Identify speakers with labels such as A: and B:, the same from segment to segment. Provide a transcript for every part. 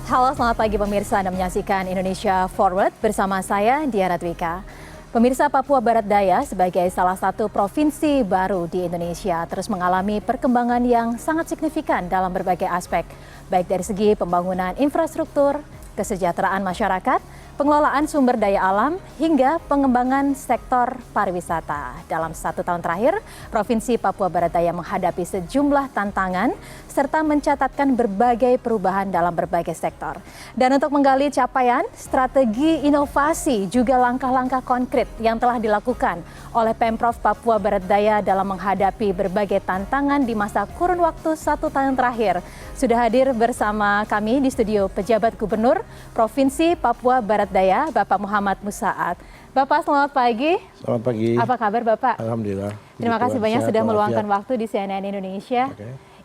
A: Halo, selamat pagi pemirsa. Anda menyaksikan Indonesia Forward bersama saya, Diana Dwika. Pemirsa, Papua Barat Daya sebagai salah satu provinsi baru di Indonesia terus mengalami perkembangan yang sangat signifikan dalam berbagai aspek, baik dari segi pembangunan infrastruktur, kesejahteraan masyarakat, pengelolaan sumber daya alam, hingga pengembangan sektor pariwisata. Dalam 1 tahun terakhir, Provinsi Papua Barat Daya menghadapi sejumlah tantangan serta mencatatkan berbagai perubahan dalam berbagai sektor. Dan untuk menggali capaian, strategi inovasi juga langkah-langkah konkret yang telah dilakukan oleh Pemprov Papua Barat Daya dalam menghadapi berbagai tantangan di masa kurun waktu 1 tahun terakhir. Sudah hadir bersama kami di studio pejabat Gubernur Provinsi Papua Barat Daya, Bapak Muhammad Musaad. Bapak, selamat pagi.
B: Selamat pagi.
A: Apa kabar Bapak?
B: Alhamdulillah.
A: Terima kasih banyak sudah meluangkan waktu di CNN Indonesia.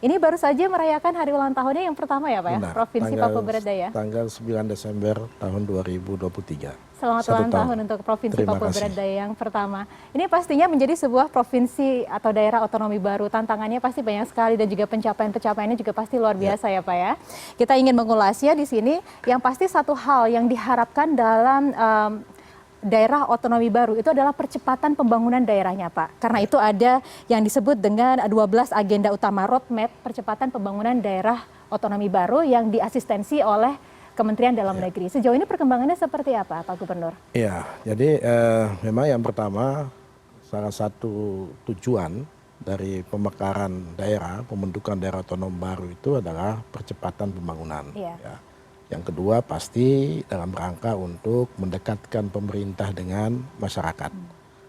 A: Ini baru saja merayakan hari ulang tahunnya yang pertama ya Pak ya, Provinsi Papua Barat Daya.
B: Tanggal 9 Desember tahun 2023.
A: Selamat ulang tahun untuk Provinsi Papua Barat Daya yang pertama. Ini pastinya menjadi sebuah provinsi atau daerah otonomi baru. Tantangannya pasti banyak sekali dan juga pencapaian-pencapaiannya juga pasti luar biasa ya Pak ya. Kita ingin mengulasnya di sini. Yang pasti satu hal yang diharapkan dalam daerah otonomi baru itu adalah percepatan pembangunan daerahnya Pak. Karena itu ada yang disebut dengan 12 agenda utama roadmap percepatan pembangunan daerah otonomi baru yang diasistensi oleh Kementerian Dalam Negeri. Sejauh ini perkembangannya seperti apa Pak Gubernur?
B: Iya, jadi memang yang pertama salah satu tujuan dari pemekaran daerah, pembentukan daerah otonom baru itu adalah percepatan pembangunan. Ya. Yang kedua pasti dalam rangka untuk mendekatkan pemerintah dengan masyarakat.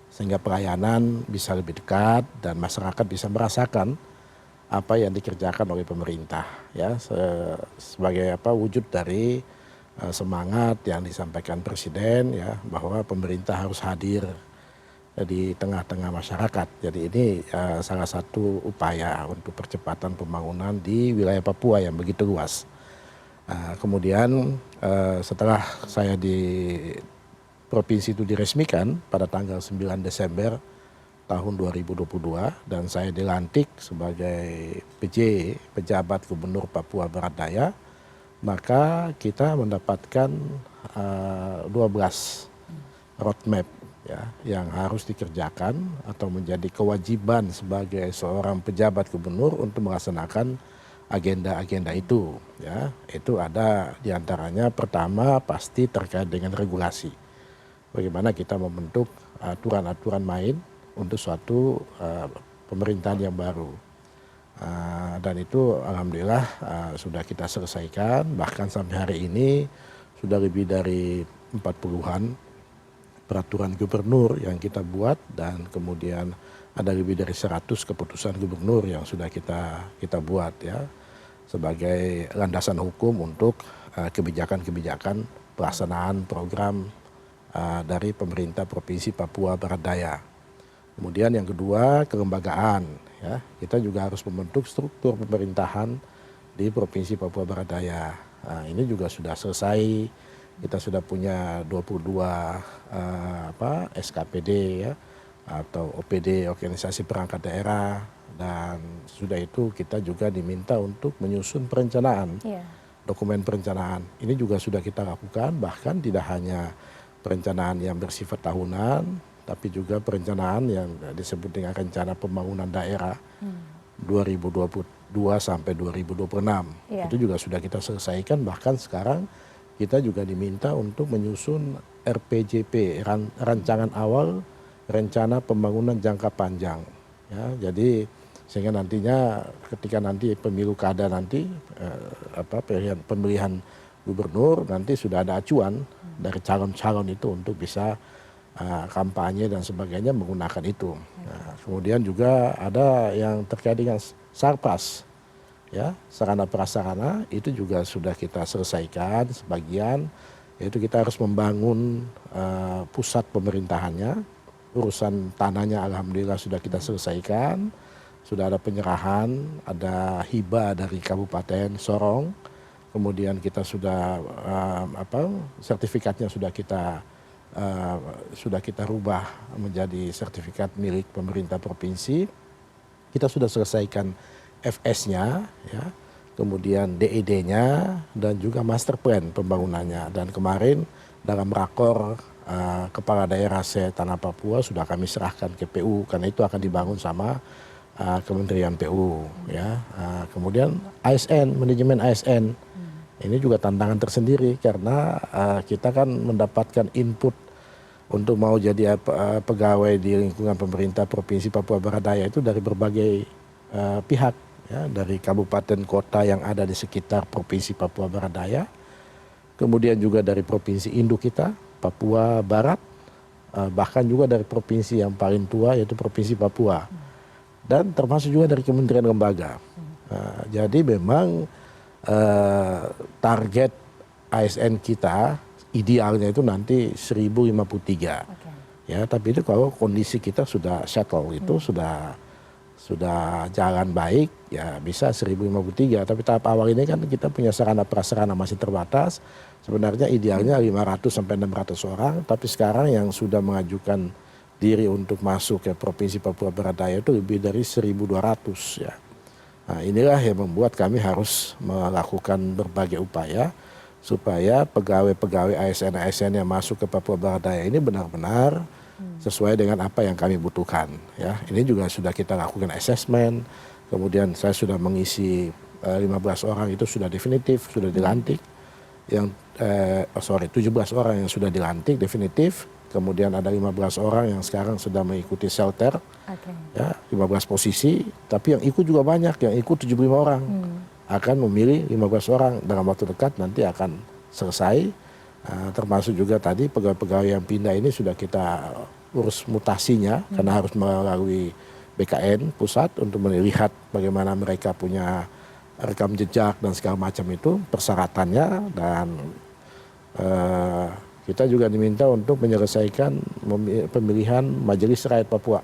B: Sehingga pelayanan bisa lebih dekat dan masyarakat bisa merasakan apa yang dikerjakan oleh pemerintah. Ya, sebagai wujud dari semangat yang disampaikan Presiden ya, bahwa pemerintah harus hadir di tengah-tengah masyarakat. Jadi ini salah satu upaya untuk percepatan pembangunan di wilayah Papua yang begitu luas. Kemudian setelah saya di provinsi itu diresmikan pada tanggal 9 Desember tahun 2022 dan saya dilantik sebagai PJ, pejabat Gubernur Papua Barat Daya, maka kita mendapatkan 12 roadmap ya, yang harus dikerjakan atau menjadi kewajiban sebagai seorang pejabat gubernur untuk melaksanakan agenda-agenda itu ya. Itu ada diantaranya pertama pasti terkait dengan regulasi, bagaimana kita membentuk aturan-aturan main untuk suatu pemerintahan yang baru, dan itu alhamdulillah sudah kita selesaikan. Bahkan sampai hari ini sudah lebih dari 40-an peraturan gubernur yang kita buat dan kemudian ada lebih dari 100 keputusan gubernur yang sudah kita buat ya, sebagai landasan hukum untuk kebijakan-kebijakan pelaksanaan program dari pemerintah Provinsi Papua Barat Daya. Kemudian yang kedua kelembagaan ya, kita juga harus membentuk struktur pemerintahan di Provinsi Papua Barat Daya. Ini juga sudah selesai, kita sudah punya 22 SKPD ya, atau OPD, organisasi perangkat daerah, dan sudah itu kita juga diminta untuk menyusun perencanaan, dokumen perencanaan. Ini juga sudah kita lakukan, bahkan tidak hanya perencanaan yang bersifat tahunan, tapi juga perencanaan yang disebut dengan rencana pembangunan daerah 2022 sampai 2026. Itu juga sudah kita selesaikan, bahkan sekarang kita juga diminta untuk menyusun RPJP, rancangan awal rencana pembangunan jangka panjang ya. Jadi sehingga nantinya ketika nanti pemilu kada nanti pemilihan gubernur nanti sudah ada acuan dari calon-calon itu untuk bisa kampanye dan sebagainya menggunakan itu. Nah, kemudian juga ada yang terkait dengan sarpas ya, sarana prasarana itu juga sudah kita selesaikan sebagian, yaitu kita harus membangun pusat pemerintahannya. Urusan tanahnya alhamdulillah sudah kita selesaikan, sudah ada penyerahan, ada hibah dari Kabupaten Sorong, kemudian kita sudah sertifikatnya sudah kita rubah menjadi sertifikat milik pemerintah provinsi. Kita sudah selesaikan FS-nya ya, kemudian DED-nya, dan juga master plan pembangunannya. Dan kemarin dalam rakor kepala daerah Tanah Papua sudah kami serahkan ke PU, karena itu akan dibangun sama Kementerian PU. Ya. Kemudian ASN, manajemen ASN, ini juga tantangan tersendiri karena kita kan mendapatkan input untuk mau jadi pegawai di lingkungan pemerintah Provinsi Papua Barat Daya itu dari berbagai pihak, ya, dari kabupaten kota yang ada di sekitar Provinsi Papua Barat Daya, kemudian juga dari provinsi induk kita, Papua Barat, bahkan juga dari provinsi yang paling tua yaitu Provinsi Papua, dan termasuk juga dari kementerian lembaga. Jadi memang target ASN kita idealnya itu nanti 1053. Ya, tapi itu kalau kondisi kita sudah settle, itu sudah jalan baik, ya bisa 1053. Tapi tahap awal ini kan kita punya sarana prasarana masih terbatas. Sebenarnya idealnya 500 sampai 600 orang, tapi sekarang yang sudah mengajukan diri untuk masuk ke Provinsi Papua Barat Daya itu lebih dari 1.200, ya. Nah, inilah yang membuat kami harus melakukan berbagai upaya supaya pegawai-pegawai ASN-ASN yang masuk ke Papua Barat Daya ini benar-benar sesuai dengan apa yang kami butuhkan. Ya, ini juga sudah kita lakukan assessment. Kemudian saya sudah mengisi 15 orang itu sudah definitif, sudah dilantik. Yang 17 orang yang sudah dilantik definitif. Kemudian ada 15 orang yang sekarang sedang mengikuti shelter, ya, 15 posisi. Tapi yang ikut juga banyak, yang ikut 75 orang. Akan memilih 15 orang dalam waktu dekat nanti akan selesai. Termasuk juga tadi pegawai-pegawai yang pindah ini sudah kita urus mutasinya, karena harus melalui BKN pusat untuk melihat bagaimana mereka punya rekam jejak dan segala macam itu persyaratannya, dan kita juga diminta untuk menyelesaikan pemilihan Majelis Rakyat Papua.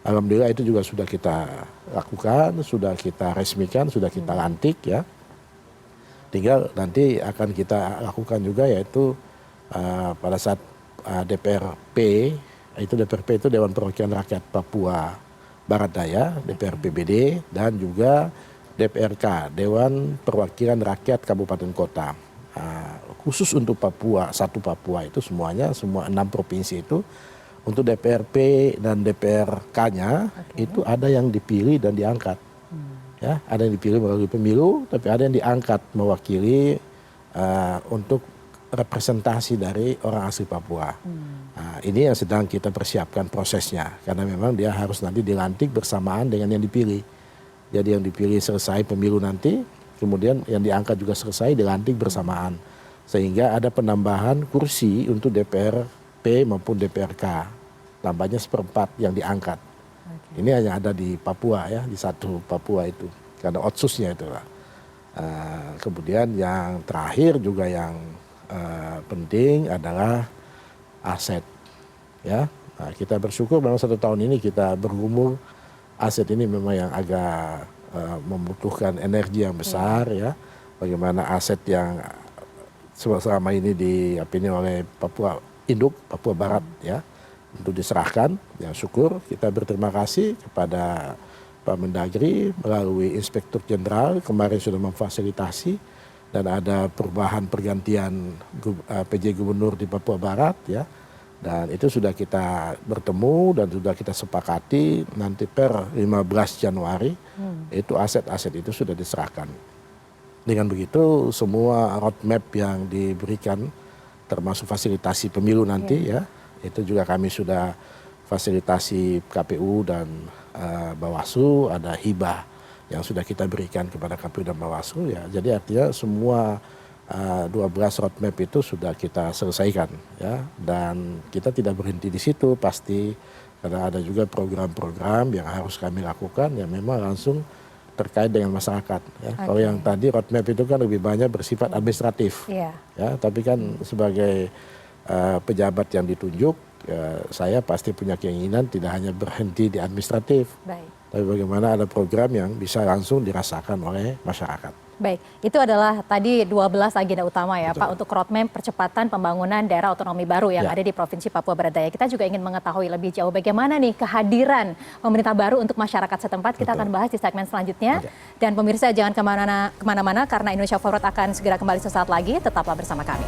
B: Alhamdulillah itu juga sudah kita lakukan, sudah kita resmikan, sudah kita lantik, ya. Tinggal nanti akan kita lakukan juga yaitu pada saat DPRP, itu Dewan Perwakilan Rakyat Papua Barat Daya, DPR PBD, dan juga DPRK, Dewan Perwakilan Rakyat Kabupaten Kota. Khusus untuk Papua, satu Papua itu semuanya, semua 6 provinsi itu, untuk DPRP dan DPRK-nya itu ada yang dipilih dan diangkat. Ya, ada yang dipilih melalui pemilu, tapi ada yang diangkat mewakili untuk representasi dari orang asli Papua. Nah, ini yang sedang kita persiapkan prosesnya, karena memang dia harus nanti dilantik bersamaan dengan yang dipilih. Jadi yang dipilih selesai pemilu nanti, kemudian yang diangkat juga selesai, dilantik bersamaan. Sehingga ada penambahan kursi untuk DPRP maupun DPRK. Tambahnya 1/4 yang diangkat. Ini hanya ada di Papua, ya, di satu Papua itu, karena otsusnya itulah. Kemudian yang terakhir juga yang penting adalah aset, ya. Nah, kita bersyukur memang 1 tahun ini kita bergumul, aset ini memang yang agak membutuhkan energi yang besar, ya. Bagaimana aset yang selama ini diapini oleh Papua Induk, Papua Barat, ya, untuk diserahkan. Ya, syukur, kita berterima kasih kepada Pak Mendagri melalui Inspektur Jenderal kemarin sudah memfasilitasi, dan ada perubahan pergantian PJ Gubernur di Papua Barat, ya, dan itu sudah kita bertemu dan sudah kita sepakati nanti per 15 Januari itu aset-aset itu sudah diserahkan. Dengan begitu semua roadmap yang diberikan termasuk fasilitasi pemilu nanti, ya, itu juga kami sudah fasilitasi KPU dan Bawaslu, ada hibah yang sudah kita berikan kepada KPU dan Bawaslu, ya. Jadi artinya semua 12 roadmap itu sudah kita selesaikan, ya. Dan kita tidak berhenti di situ pasti, karena ada juga program-program yang harus kami lakukan yang memang langsung terkait dengan masyarakat, ya. Kalau yang tadi roadmap itu kan lebih banyak bersifat administratif, ya. Tapi kan sebagai pejabat yang ditunjuk, saya pasti punya keinginan tidak hanya berhenti di administratif, tapi bagaimana ada program yang bisa langsung dirasakan oleh masyarakat.
A: Baik, itu adalah tadi 12 agenda utama ya
B: Betul.
A: Pak untuk roadmap percepatan pembangunan daerah otonomi baru yang
B: Ya.
A: ada di Provinsi Papua Barat Daya. Kita juga ingin mengetahui lebih jauh bagaimana nih kehadiran pemerintah baru untuk masyarakat setempat. Kita akan bahas di segmen selanjutnya. Dan pemirsa jangan kemana-mana karena Indonesia Forward akan segera kembali sesaat lagi. Tetaplah bersama kami.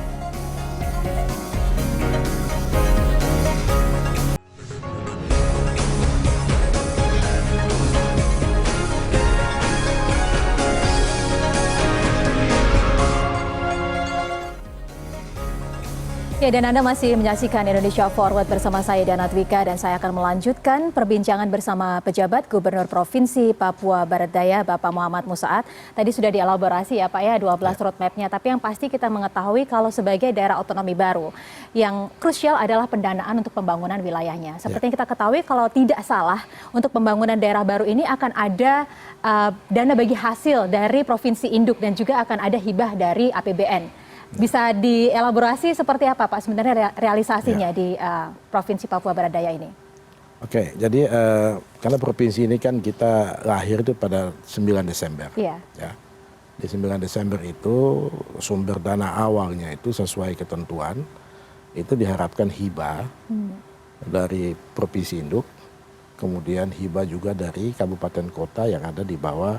A: Ya, dan Anda masih menyaksikan Indonesia Forward bersama saya Diana Dwika dan saya akan melanjutkan perbincangan bersama pejabat Gubernur Provinsi Papua Barat Daya Bapak Muhammad Musaat. Tadi sudah dielaborasi ya Pak ya 12 roadmap-nya, tapi yang pasti kita mengetahui kalau sebagai daerah otonomi baru yang krusial adalah pendanaan untuk pembangunan wilayahnya. Seperti yang kita ketahui kalau tidak salah untuk pembangunan daerah baru ini akan ada dana bagi hasil dari provinsi induk dan juga akan ada hibah dari APBN. Bisa dielaborasi seperti apa Pak sebenarnya realisasinya di Provinsi Papua Barat Daya ini?
B: Oke, jadi karena provinsi ini kan kita lahir itu pada 9 Desember.
A: Iya.
B: Ya. Di 9 Desember itu sumber dana awalnya itu sesuai ketentuan itu diharapkan hibah dari provinsi induk, kemudian hibah juga dari kabupaten kota yang ada di bawah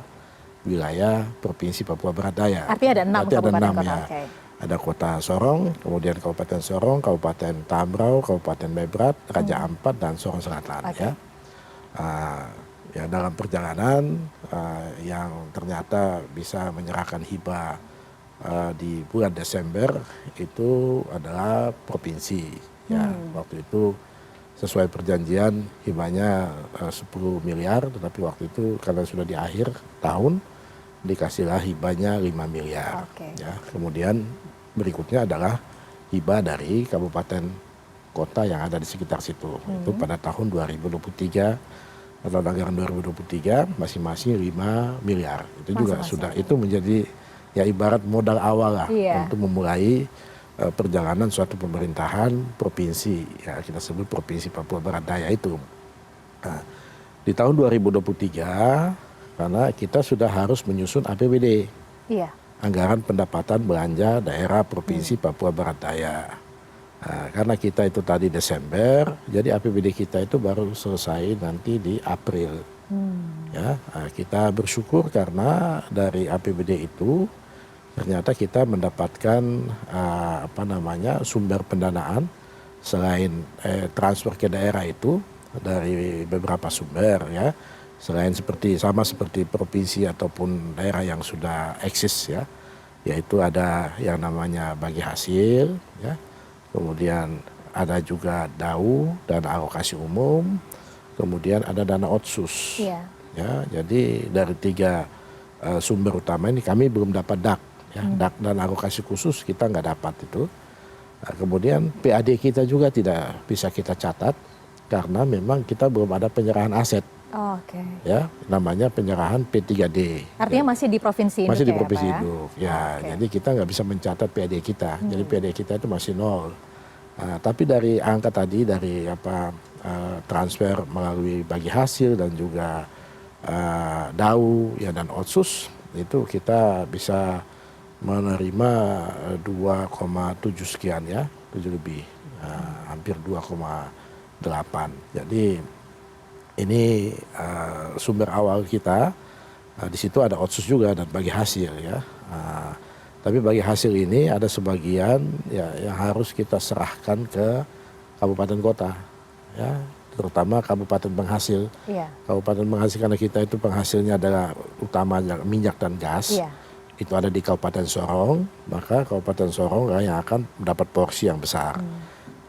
B: wilayah Provinsi Papua Barat Daya.
A: Artinya ada 6 kabupaten kota.
B: Ya. Ada Kota Sorong, kemudian Kabupaten Sorong, Kabupaten Tambrau, Kabupaten Mebrat, Raja Ampat, dan Sorong Selatan. Ya. Ya dalam perjalanan yang ternyata bisa menyerahkan hibah di bulan Desember itu adalah provinsi. Ya, waktu itu sesuai perjanjian hibahnya 10 miliar, tetapi waktu itu karena sudah di akhir tahun dikasihlah hibahnya 5 miliar. Ya, kemudian berikutnya adalah hibah dari kabupaten kota yang ada di sekitar situ. Itu pada tahun 2023 atau anggaran 2023 masing-masing 5 miliar. Itu juga sudah itu menjadi ya ibarat modal awal lah untuk memulai perjalanan suatu pemerintahan provinsi. Ya kita sebut Provinsi Papua Barat Daya itu. Nah, di tahun 2023 karena kita sudah harus menyusun APBD. Iya. Anggaran pendapatan belanja daerah Provinsi Papua Barat Daya. Nah, karena kita itu tadi Desember, jadi APBD kita itu baru selesai nanti di April. Ya, nah, kita bersyukur karena dari APBD itu ternyata kita mendapatkan sumber pendanaan selain transfer ke daerah itu dari beberapa sumber ya. Selain sama seperti provinsi ataupun daerah yang sudah eksis ya, yaitu ada yang namanya bagi hasil ya, kemudian ada juga DAU, dana alokasi umum, kemudian ada dana otsus. Ya, jadi dari 3 sumber utama ini kami belum dapat DAK ya, DAK dan alokasi khusus kita nggak dapat itu. Nah, kemudian PAD kita juga tidak bisa kita catat karena memang kita belum ada penyerahan aset. Ya, namanya penyerahan P3D.
A: Artinya masih di provinsi induk.
B: Masih di provinsi induk. Ya, jadi kita nggak bisa mencatat PAD kita. Jadi PAD kita itu masih 0. Tapi dari angka tadi dari transfer melalui bagi hasil dan juga DAU ya dan otsus itu kita bisa menerima 2,7 sekian ya, 7 lebih, hampir 2,8. Jadi ini sumber awal kita, di situ ada otsus juga dan bagi hasil ya. Tapi bagi hasil ini ada sebagian ya yang harus kita serahkan ke kabupaten kota, ya, terutama kabupaten penghasil. Kabupaten penghasil karena kita itu penghasilnya adalah utamanya minyak dan gas. Itu ada di Kabupaten Sorong, maka Kabupaten Sorong yang akan mendapat porsi yang besar.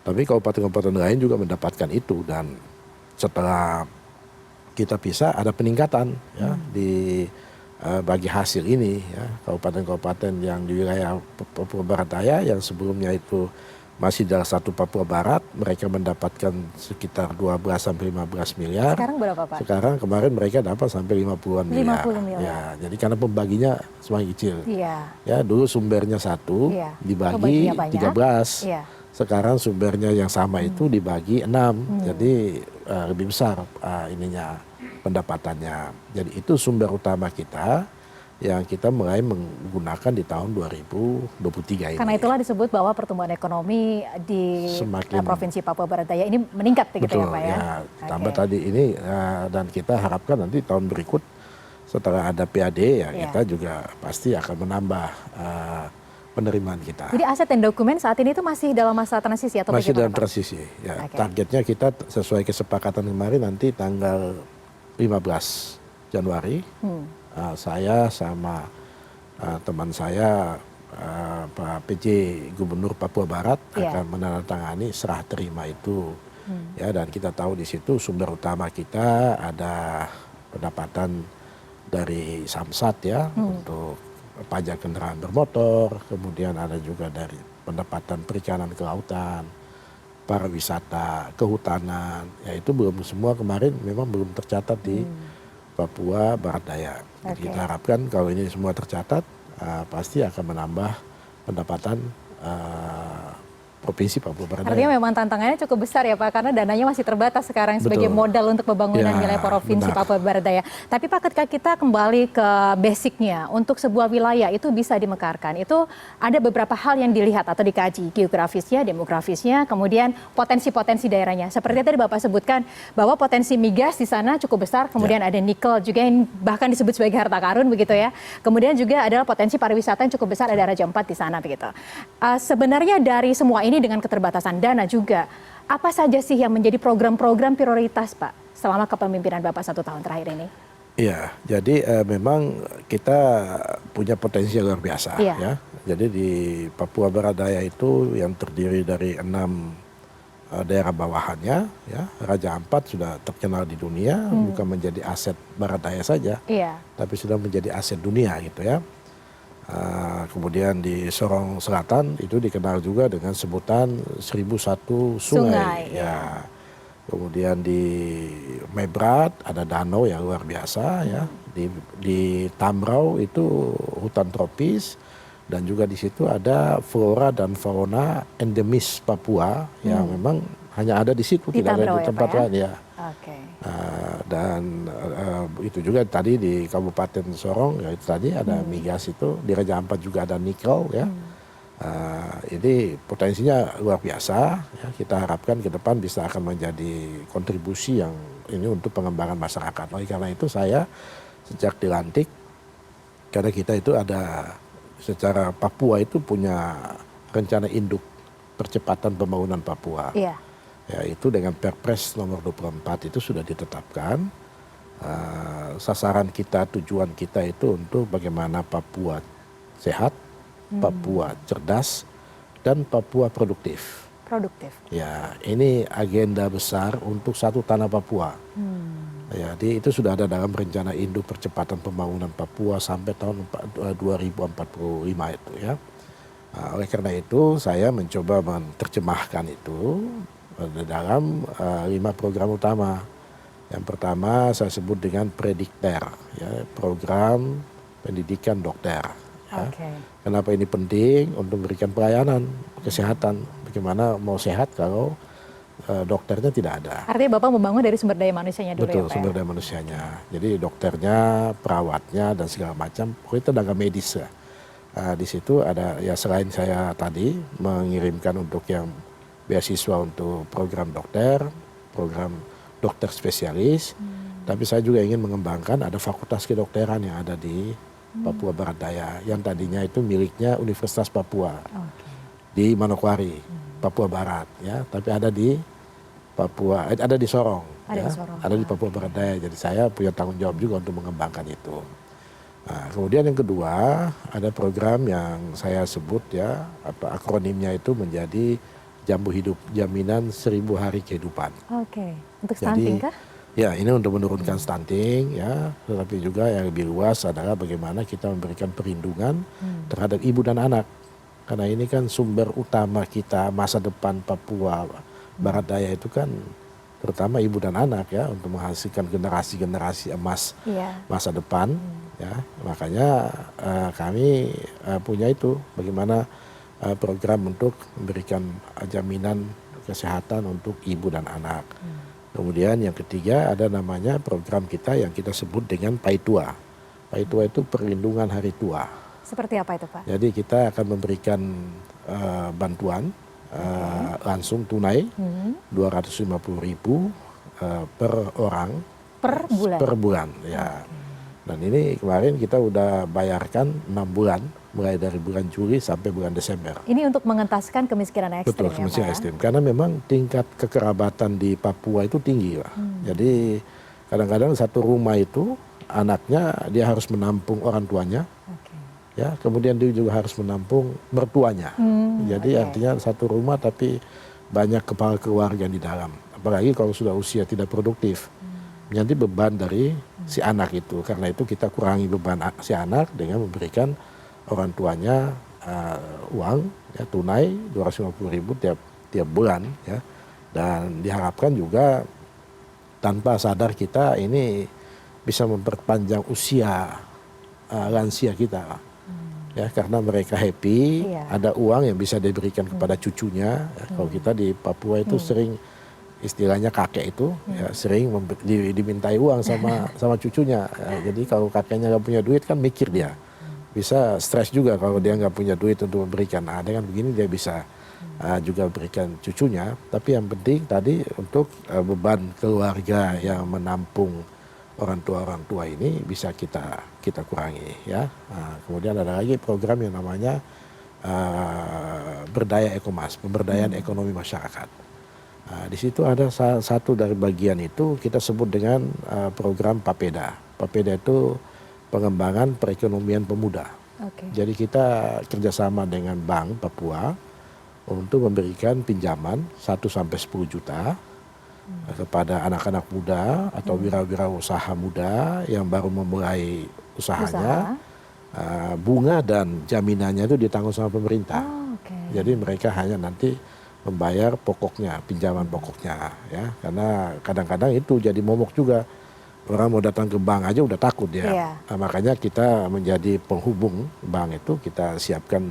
B: Tapi kabupaten-kabupaten lain juga mendapatkan itu dan setelah kita bisa ada peningkatan ya di bagi hasil ini ya, kabupaten-kabupaten yang di wilayah Papua Barat Daya yang sebelumnya itu masih dalam satu Papua Barat, mereka mendapatkan sekitar 12 sampai 15 miliar.
A: Sekarang berapa Pak?
B: Sekarang kemarin mereka dapat sampai 50-an miliar.
A: 50 miliar.
B: Ya, jadi karena pembaginya semakin kecil. Ya, dulu sumbernya 1 dibagi 13. Sekarang sumbernya yang sama itu dibagi 6. Jadi lebih besar ininya pendapatannya. Jadi itu sumber utama kita. yang kita mulai menggunakan di tahun 2023 ini.
A: Karena itulah disebut bahwa pertumbuhan ekonomi di Provinsi Papua Barat Daya ini meningkat gitu ya Pak ya?
B: Tambah tadi ini dan kita harapkan nanti tahun berikut setelah ada PAD ya kita juga pasti akan menambah penerimaan kita.
A: Jadi aset dan dokumen saat ini itu masih dalam masa transisi atau
B: masih
A: bagaimana,
B: dalam transisi. Ya, targetnya kita sesuai kesepakatan kemarin nanti tanggal 15 Januari. Saya sama teman saya Pak PJ Gubernur Papua Barat akan menandatangani serah terima itu. Ya, dan kita tahu di situ sumber utama kita ada pendapatan dari Samsat ya untuk pajak kendaraan bermotor, kemudian ada juga dari pendapatan perikanan kelautan, pariwisata, kehutanan. Ya itu belum semua kemarin memang belum tercatat di Papua Barat Daya. Jadi kita harapkan kalau ini semua tercatat pasti akan menambah pendapatan Provinsi Papua Barat Daya.
A: Artinya memang tantangannya cukup besar ya Pak, karena dananya masih terbatas sekarang sebagai modal untuk pembangunan wilayah Provinsi Papua Barat Daya. Tapi Pak, ketika kita kembali ke basicnya, untuk sebuah wilayah itu bisa dimekarkan, itu ada beberapa hal yang dilihat atau dikaji, geografisnya, demografisnya, kemudian potensi-potensi daerahnya. Seperti tadi Bapak sebutkan bahwa potensi migas di sana cukup besar, kemudian ada nikel juga yang bahkan disebut sebagai harta karun begitu ya. Kemudian juga adalah potensi pariwisata yang cukup besar, ada Raja Ampat di sana begitu. Sebenarnya dari semua ini dengan keterbatasan dana juga, apa saja sih yang menjadi program-program prioritas Pak selama kepemimpinan Bapak 1 tahun terakhir ini?
B: Iya, jadi memang kita punya potensi yang luar biasa ya. Jadi di Papua Barat Daya itu yang terdiri dari 6 daerah bawahannya ya. Raja Ampat sudah terkenal di dunia, bukan menjadi aset Barat Daya saja, tapi sudah menjadi aset dunia gitu ya. Kemudian di Sorong Selatan itu dikenal juga dengan sebutan 1001 sungai. Ya. Kemudian di Mebrat ada danau yang luar biasa ya. Di Tamrau itu hutan tropis dan juga di situ ada flora dan fauna endemis Papua yang memang hanya ada di situ, tidak ada di tempat lain ya. Dan itu juga tadi di Kabupaten Sorong ya itu tadi ada migas itu, di Raja Ampat juga ada nikel ya. Ini potensinya luar biasa ya, kita harapkan ke depan bisa akan menjadi kontribusi yang ini untuk pengembangan masyarakat. Oleh karena itu saya sejak dilantik, karena kita itu ada secara Papua itu punya rencana induk percepatan pembangunan Papua. Ya, itu dengan Perpres nomor 24 itu sudah ditetapkan sasaran kita, tujuan kita itu untuk bagaimana Papua sehat, Papua cerdas, dan Papua produktif. Ya, ini agenda besar untuk satu tanah Papua. Ya, itu sudah ada dalam rencana induk percepatan pembangunan Papua sampai tahun 2045 itu ya. Oleh karena itu saya mencoba menerjemahkan itu dalam 5 program utama. Yang pertama saya sebut dengan Predikter, ya, program pendidikan dokter. Ya. Kenapa ini penting? Untuk memberikan pelayanan kesehatan. Bagaimana mau sehat kalau dokternya tidak ada.
A: Artinya Bapak membangun dari sumber daya manusianya dulu.
B: Betul, ya Pak? Sumber daya manusianya. Jadi dokternya, perawatnya, dan segala macam. Pokoknya tenaga medis ya. Di situ ada, ya selain saya tadi mengirimkan untuk yang beasiswa untuk program dokter, program dokter spesialis, tapi saya juga ingin mengembangkan ada fakultas kedokteran yang ada di Papua Barat Daya, yang tadinya itu miliknya Universitas Papua di Manokwari, Papua Barat, ya, tapi ada di Papua, ada di Sorong, ada di Papua Barat Daya. Jadi saya punya tanggung jawab juga untuk mengembangkan itu. Nah, kemudian yang kedua ada program yang saya sebut ya, akronimnya itu menjadi Jambu Hidup, Jaminan 1000 Hari Kehidupan.
A: Untuk stunting kah?
B: Ya, ini untuk menurunkan stunting ya, tetapi juga yang lebih luas adalah bagaimana kita memberikan perlindungan terhadap ibu dan anak. Karena ini kan sumber utama kita masa depan Papua Barat Daya itu kan terutama ibu dan anak ya, untuk menghasilkan generasi-generasi emas masa depan ya. Makanya kami punya itu bagaimana program untuk memberikan jaminan kesehatan untuk ibu dan anak. Kemudian yang ketiga ada namanya program kita yang kita sebut dengan Paitua, Hari tua itu perlindungan hari tua.
A: Seperti apa itu Pak?
B: Jadi kita akan memberikan bantuan langsung tunai 250.000 per orang per bulan ya. Dan ini kemarin kita udah bayarkan 6 bulan mulai dari bulan Juli sampai bulan Desember.
A: Ini untuk mengentaskan kemiskinan ekstrim.
B: Betul, kemiskinan ekstrim. Karena memang tingkat kekerabatan di Papua itu tinggi, Pak. Jadi kadang-kadang satu rumah itu anaknya dia harus menampung orang tuanya, ya. Kemudian dia juga harus menampung mertuanya. Jadi artinya satu rumah tapi banyak kepala keluarga di dalam. Apalagi kalau sudah usia tidak produktif. Menjadi beban dari si anak itu. Karena itu kita kurangi beban si anak dengan memberikan orang tuanya uang ya, tunai 250.000 tiap bulan ya. Dan diharapkan juga tanpa sadar kita ini bisa memperpanjang usia lansia kita. Ya, karena mereka happy, ada uang yang bisa diberikan kepada cucunya. Ya, kalau kita di Papua itu sering istilahnya kakek itu ya, sering dimintai uang sama cucunya. Ya, jadi kalau kakeknya nggak punya duit kan mikir dia, bisa stres juga kalau dia nggak punya duit untuk memberikan. Nah, dengan begini dia bisa juga berikan cucunya. Tapi yang penting tadi untuk beban keluarga yang menampung orang tua ini bisa kita kurangi ya. Nah, kemudian ada lagi program yang namanya Berdaya Ekomas, pemberdayaan ekonomi masyarakat. Nah, di situ ada satu dari bagian itu kita sebut dengan program Papeda. Papeda itu pengembangan perekonomian pemuda. Jadi kita kerjasama dengan Bank Papua untuk memberikan pinjaman 1 sampai 10 juta kepada anak-anak muda atau wira-usaha muda yang baru memulai usahanya. Bunga dan jaminannya itu ditanggung sama pemerintah. Jadi mereka hanya nanti membayar pokoknya, pinjaman pokoknya ya. Karena kadang-kadang itu jadi momok juga. Orang mau datang ke bank aja udah takut ya. Nah, makanya kita menjadi penghubung bank itu, kita siapkan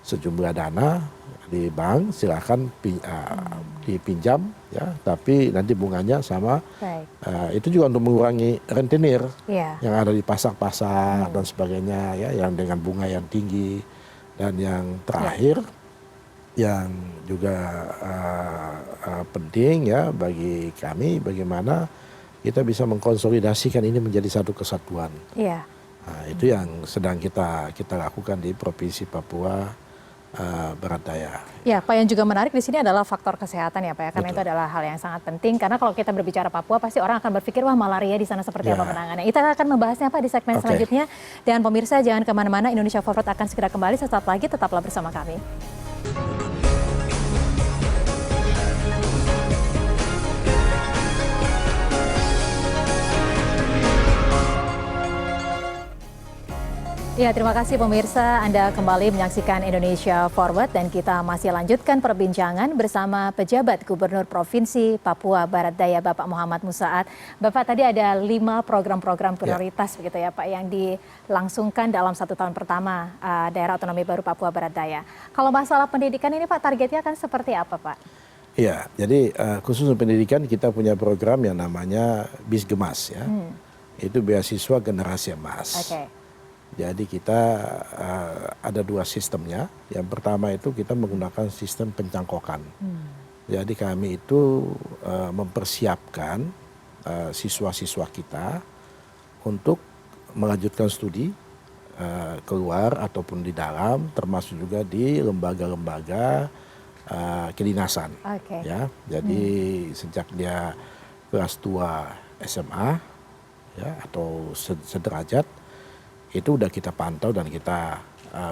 B: sejumlah dana di bank, silakan dipinjam ya, tapi nanti bunganya sama. Itu juga untuk mengurangi rentenir yang ada di pasar-pasar dan sebagainya ya, yang dengan bunga yang tinggi. Dan yang terakhir yang juga penting ya bagi kami, bagaimana kita bisa mengkonsolidasikan ini menjadi satu kesatuan. Nah, itu yang sedang kita lakukan di Provinsi Papua Barat Daya.
A: Ya, Pak, yang juga menarik di sini adalah faktor kesehatan ya Pak ya, karena itu adalah hal yang sangat penting. Karena kalau kita berbicara Papua pasti orang akan berpikir wah malaria di sana seperti apa penanganannya. Kita akan membahasnya Pak di segmen selanjutnya. Dan pemirsa jangan kemana-mana, Indonesia Forward akan segera kembali sesaat lagi, tetaplah bersama kami. Ya, terima kasih pemirsa, Anda kembali menyaksikan Indonesia Forward dan kita masih lanjutkan perbincangan bersama pejabat Gubernur Provinsi Papua Barat Daya Bapak Muhammad Musaat. Bapak, tadi ada 5 program-program prioritas begitu ya Pak yang dilangsungkan dalam 1 tahun pertama daerah otonomi baru Papua Barat Daya. Kalau masalah pendidikan ini Pak, targetnya akan seperti apa Pak?
B: Iya, jadi khusus untuk pendidikan kita punya program yang namanya Bisgemas ya. Itu beasiswa generasi emas. Jadi kita ada 2 sistemnya. Yang pertama itu kita menggunakan sistem pencangkokan. Jadi kami itu mempersiapkan siswa-siswa kita untuk melanjutkan studi keluar ataupun di dalam, termasuk juga di lembaga-lembaga kedinasan. Ya, jadi sejak dia kelas 2 SMA ya atau sederajat itu udah kita pantau dan kita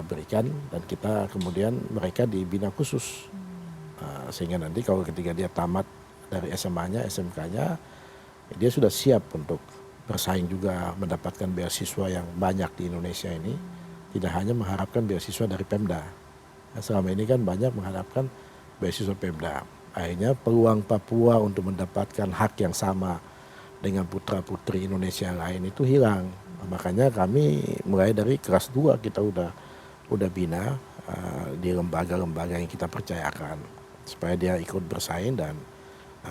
B: berikan, dan kita kemudian mereka dibina khusus sehingga nanti kalau ketika dia tamat dari SMA-nya, SMK-nya, dia sudah siap untuk bersaing juga mendapatkan beasiswa yang banyak di Indonesia ini. Tidak hanya mengharapkan beasiswa dari Pemda. Nah, selama ini kan banyak mengharapkan beasiswa Pemda. Akhirnya peluang Papua untuk mendapatkan hak yang sama dengan putra-putri Indonesia lain itu hilang. Makanya kami mulai dari kelas 2 kita udah bina di lembaga-lembaga yang kita percayakan supaya dia ikut bersaing. Dan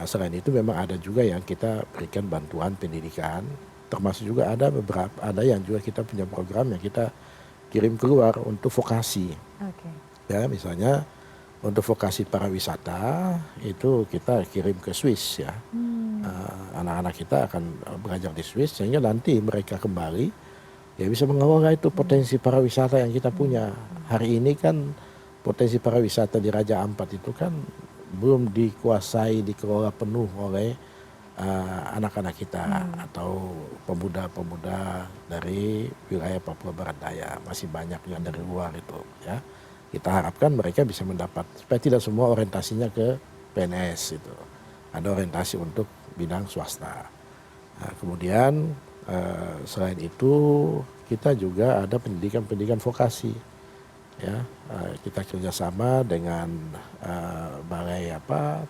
B: selain itu memang ada juga yang kita berikan bantuan pendidikan termasuk juga ada yang juga kita punya program yang kita kirim keluar untuk vokasi. Ya, misalnya untuk vokasi pariwisata itu kita kirim ke Swiss ya. Anak-anak kita akan belajar di Swiss sehingga nanti mereka kembali ya bisa mengelola itu potensi pariwisata yang kita punya. Hari ini kan potensi pariwisata di Raja Ampat itu kan belum dikuasai, dikelola penuh oleh anak-anak kita atau pemuda-pemuda dari wilayah Papua Barat Daya. Masih banyak yang dari luar itu ya. Kita harapkan mereka bisa mendapat, supaya tidak semua orientasinya ke PNS itu. Ada orientasi untuk bidang swasta. Nah, kemudian selain itu kita juga ada pendidikan vokasi. Ya, kita kerjasama dengan balai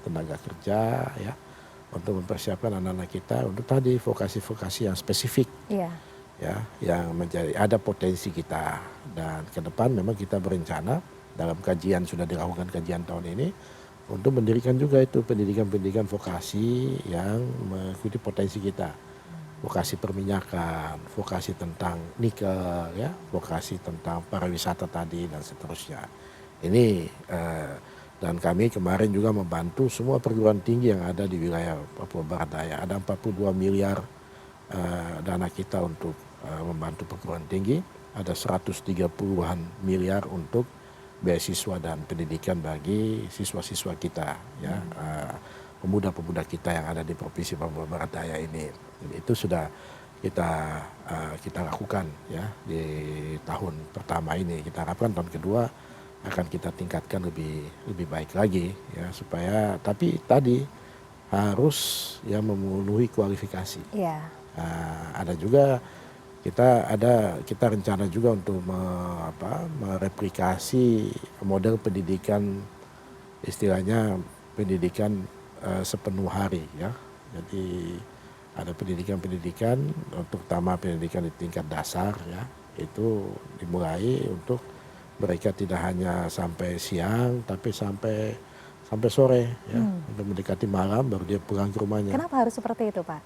B: tenaga kerja ya untuk mempersiapkan anak-anak kita untuk tadi vokasi-vokasi yang spesifik. Ya, yang menjadi ada potensi kita, dan ke depan memang kita berencana dalam kajian, sudah dilakukan kajian tahun ini untuk mendirikan juga itu pendidikan vokasi yang mengikuti potensi kita. Vokasi perminyakan, vokasi tentang nikel ya, vokasi tentang pariwisata tadi dan seterusnya. Ini dan kami kemarin juga membantu semua perguruan tinggi yang ada di wilayah Papua Barat Daya. Ada 42 miliar dana kita untuk membantu perguruan tinggi, ada 130-an miliar untuk beasiswa dan pendidikan bagi siswa-siswa kita ya, pemuda-pemuda kita yang ada di Provinsi Papua Barat Daya ini. Dan itu sudah kita lakukan ya di tahun pertama ini. Kita harapkan tahun kedua akan kita tingkatkan lebih baik lagi ya, supaya tapi tadi harus ya memenuhi kualifikasi. Ada juga kita rencana juga untuk mereplikasi model pendidikan, istilahnya pendidikan sepenuh hari ya. Jadi ada pendidikan untuk utama pendidikan di tingkat dasar ya, itu dimulai untuk mereka tidak hanya sampai siang tapi sampai sore ya, untuk mendekati malam baru dia pulang ke rumahnya.
A: Kenapa harus seperti itu, Pak?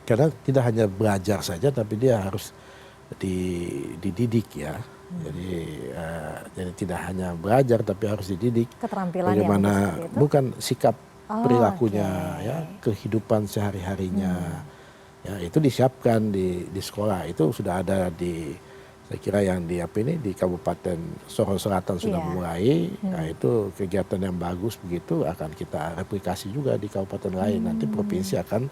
B: Karena tidak hanya belajar saja tapi dia harus dididik ya. Jadi tidak hanya belajar tapi harus dididik.
A: Keterampilan
B: bagaimana
A: yang
B: bukan sikap perilakunya ya, kehidupan sehari-harinya. Ya, itu disiapkan di sekolah. Itu sudah ada saya kira yang di Kabupaten Sorong Selatan sudah mulai. Nah, itu kegiatan yang bagus begitu akan kita replikasi juga di kabupaten lain. Nanti provinsi akan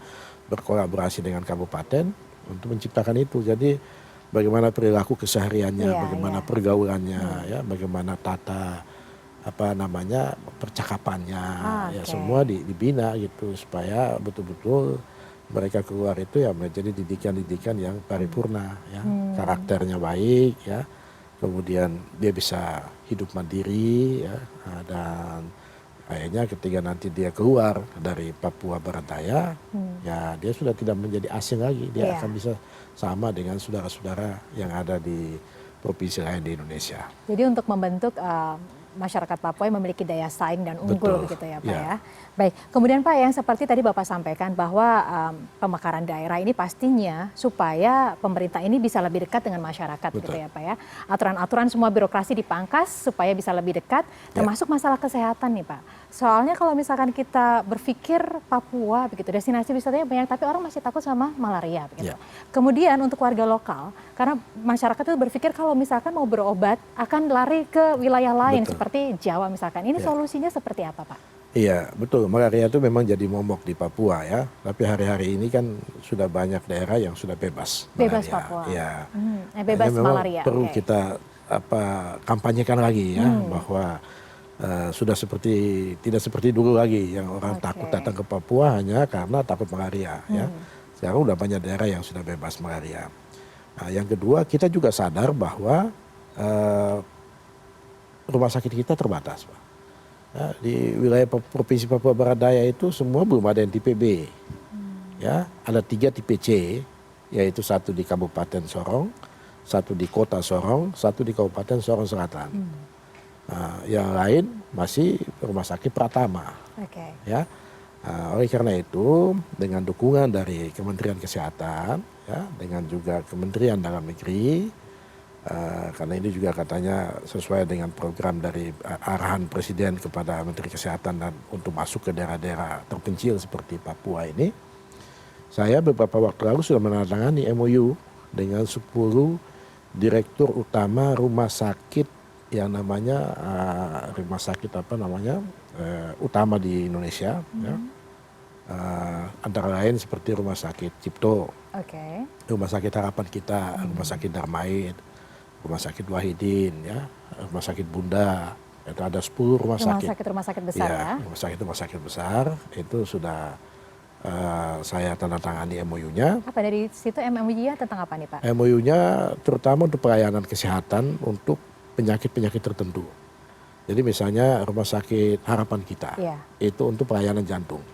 B: berkolaborasi dengan kabupaten untuk menciptakan itu. Jadi bagaimana perilaku kesehariannya, bagaimana pergaulannya, ya, bagaimana tata percakapannya, ya semua dibina gitu supaya betul-betul mereka keluar itu ya menjadi didikan yang paripurna ya, karakternya baik ya, kemudian dia bisa hidup mandiri ya, dan akhirnya ketika nanti dia keluar dari Papua Barat Daya ya dia sudah tidak menjadi asing lagi, dia akan bisa sama dengan saudara-saudara yang ada di provinsi lain di Indonesia.
A: Jadi untuk membentuk masyarakat Papua yang memiliki daya saing dan unggul. Betul, begitu ya Pak ya. Baik, kemudian Pak yang seperti tadi Bapak sampaikan bahwa pemekaran daerah ini pastinya supaya pemerintah ini bisa lebih dekat dengan masyarakat. Betul. Gitu ya Pak ya. Aturan-aturan semua birokrasi dipangkas supaya bisa lebih dekat, termasuk masalah kesehatan nih Pak. Soalnya kalau misalkan kita berpikir Papua begitu, destinasi wisatanya banyak tapi orang masih takut sama malaria begitu. Kemudian untuk warga lokal, karena masyarakat itu berpikir kalau misalkan mau berobat akan lari ke wilayah lain. Betul. Seperti Jawa misalkan. Ini solusinya seperti apa Pak?
B: Iya betul, malaria itu memang jadi momok di Papua ya. Tapi hari-hari ini kan sudah banyak daerah yang sudah bebas malaria. Bebas Papua? Iya.
A: Bebas malaria.
B: Perlu kita kampanyekan lagi ya, bahwa sudah tidak seperti dulu lagi yang orang takut datang ke Papua hanya karena takut malaria ya. Sekarang udah banyak daerah yang sudah bebas malaria. Nah, yang kedua kita juga sadar bahwa rumah sakit kita terbatas, Pak. Ya, di wilayah Provinsi Papua Barat Daya itu semua belum ada yang tipe B. Ya, ada 3 tipe C, yaitu 1 di Kabupaten Sorong, 1 di Kota Sorong, 1 di Kabupaten Sorong Selatan. Nah, yang lain masih rumah sakit Pratama. Ya, oleh karena itu dengan dukungan dari Kementerian Kesehatan, ya, dengan juga Kementerian Dalam Negeri, karena ini juga katanya sesuai dengan program dari arahan Presiden kepada Menteri Kesehatan dan untuk masuk ke daerah-daerah terpencil seperti Papua ini. Saya beberapa waktu lalu sudah menandatangani MOU dengan 10 direktur utama rumah sakit yang namanya rumah sakit utama di Indonesia, ya. Antara lain seperti Rumah Sakit Cipto, Rumah Sakit Harapan Kita, Rumah Sakit Darmaid, Rumah Sakit Wahidin, ya, Rumah Sakit Bunda. Itu ada 10 rumah sakit.
A: Rumah sakit besar, ya.
B: Rumah sakit besar itu sudah saya tanda tangani MOU-nya.
A: Apa dari situ MOU-nya tentang apa nih Pak?
B: MOU-nya terutama untuk pelayanan kesehatan untuk penyakit-penyakit tertentu. Jadi misalnya Rumah Sakit Harapan Kita, itu untuk pelayanan jantung.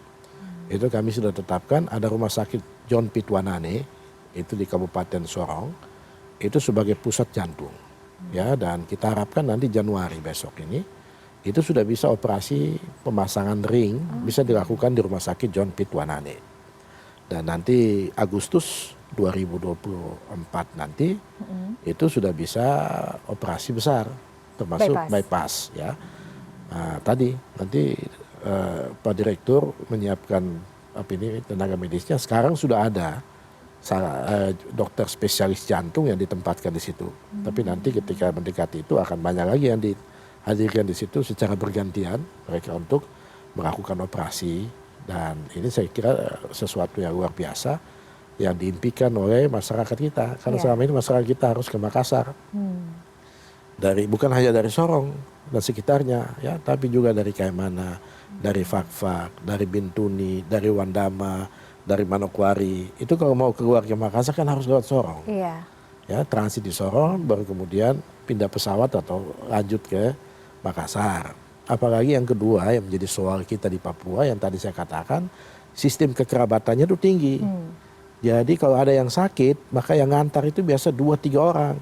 B: Itu kami sudah tetapkan ada Rumah Sakit John Pitwanane, itu di Kabupaten Sorong, itu sebagai pusat jantung. Ya, dan kita harapkan nanti Januari besok ini itu sudah bisa operasi pemasangan ring bisa dilakukan di Rumah Sakit John Pitwanane. Dan nanti Agustus 2024 nanti itu sudah bisa operasi besar termasuk bypass, ya. Nah, tadi nanti Pak Direktur menyiapkan tenaga medisnya. Sekarang sudah ada dokter spesialis jantung yang ditempatkan di situ. Tapi nanti ketika mendekati itu akan banyak lagi yang dihadirkan di situ secara bergantian mereka untuk melakukan operasi. Dan ini saya kira sesuatu yang luar biasa yang diimpikan oleh masyarakat kita. Karena selama ini masyarakat kita harus ke Makassar. Bukan hanya dari Sorong dan sekitarnya, ya, tapi juga dari Kaimana, dari Fakfak, dari Bintuni, dari Wandama, dari Manokwari. Itu kalau mau keluar ke Makassar kan harus lewat Sorong. Ya, transit di Sorong, baru kemudian pindah pesawat atau lanjut ke Makassar. Apalagi yang kedua yang menjadi soal kita di Papua yang tadi saya katakan, sistem kekerabatannya itu tinggi. Jadi kalau ada yang sakit, maka yang ngantar itu biasa 2-3 orang.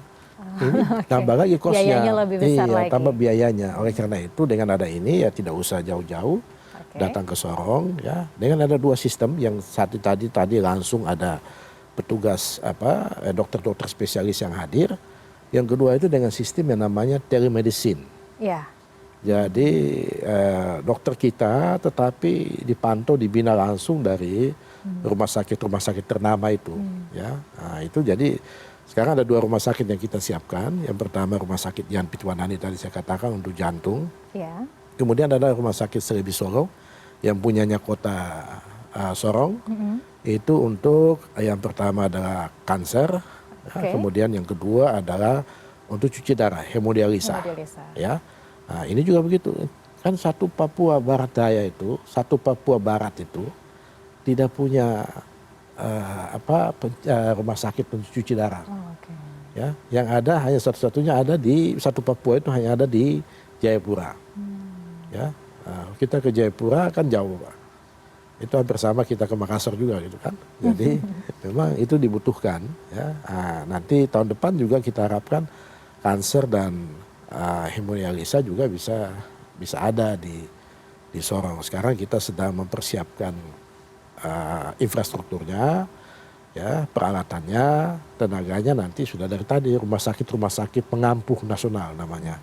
B: Ini tambah lagi kosnya,
A: biayanya lebih besar lagi.
B: Tambah biayanya. Oleh karena itu dengan ada ini ya tidak usah jauh-jauh datang ke Sorong, ya. Dengan ada 2 sistem, yang satu tadi langsung ada petugas dokter-dokter spesialis yang hadir. Yang kedua itu dengan sistem yang namanya telemedicine. Jadi dokter kita tetapi dipantau, dibina langsung dari rumah sakit ternama itu, ya. Nah, itu jadi sekarang ada 2 rumah sakit yang kita siapkan. Yang pertama Rumah Sakit Jan Pitwanani tadi saya katakan untuk jantung. Kemudian ada Rumah Sakit Selebi Sorong yang punyanya kota Sorong. Itu untuk yang pertama adalah kanser, ya. Kemudian yang kedua adalah untuk cuci darah, hemodialisa. Ya. Nah, ini juga begitu. Kan satu Papua Barat Daya itu, satu Papua Barat itu tidak punya rumah sakit pencuci darah. Ya, yang ada hanya satu-satunya ada di satu Papua itu hanya ada di Jayapura. Ya, kita ke Jayapura kan jauh, Pak. Itu hampir sama kita ke Makassar juga gitu kan. Jadi memang itu dibutuhkan, ya. Nanti tahun depan juga kita harapkan kanser dan hemodialisa juga bisa ada di Sorong. Sekarang kita sedang mempersiapkan infrastrukturnya, ya, peralatannya, tenaganya nanti sudah dari tadi rumah sakit pengampuh nasional namanya,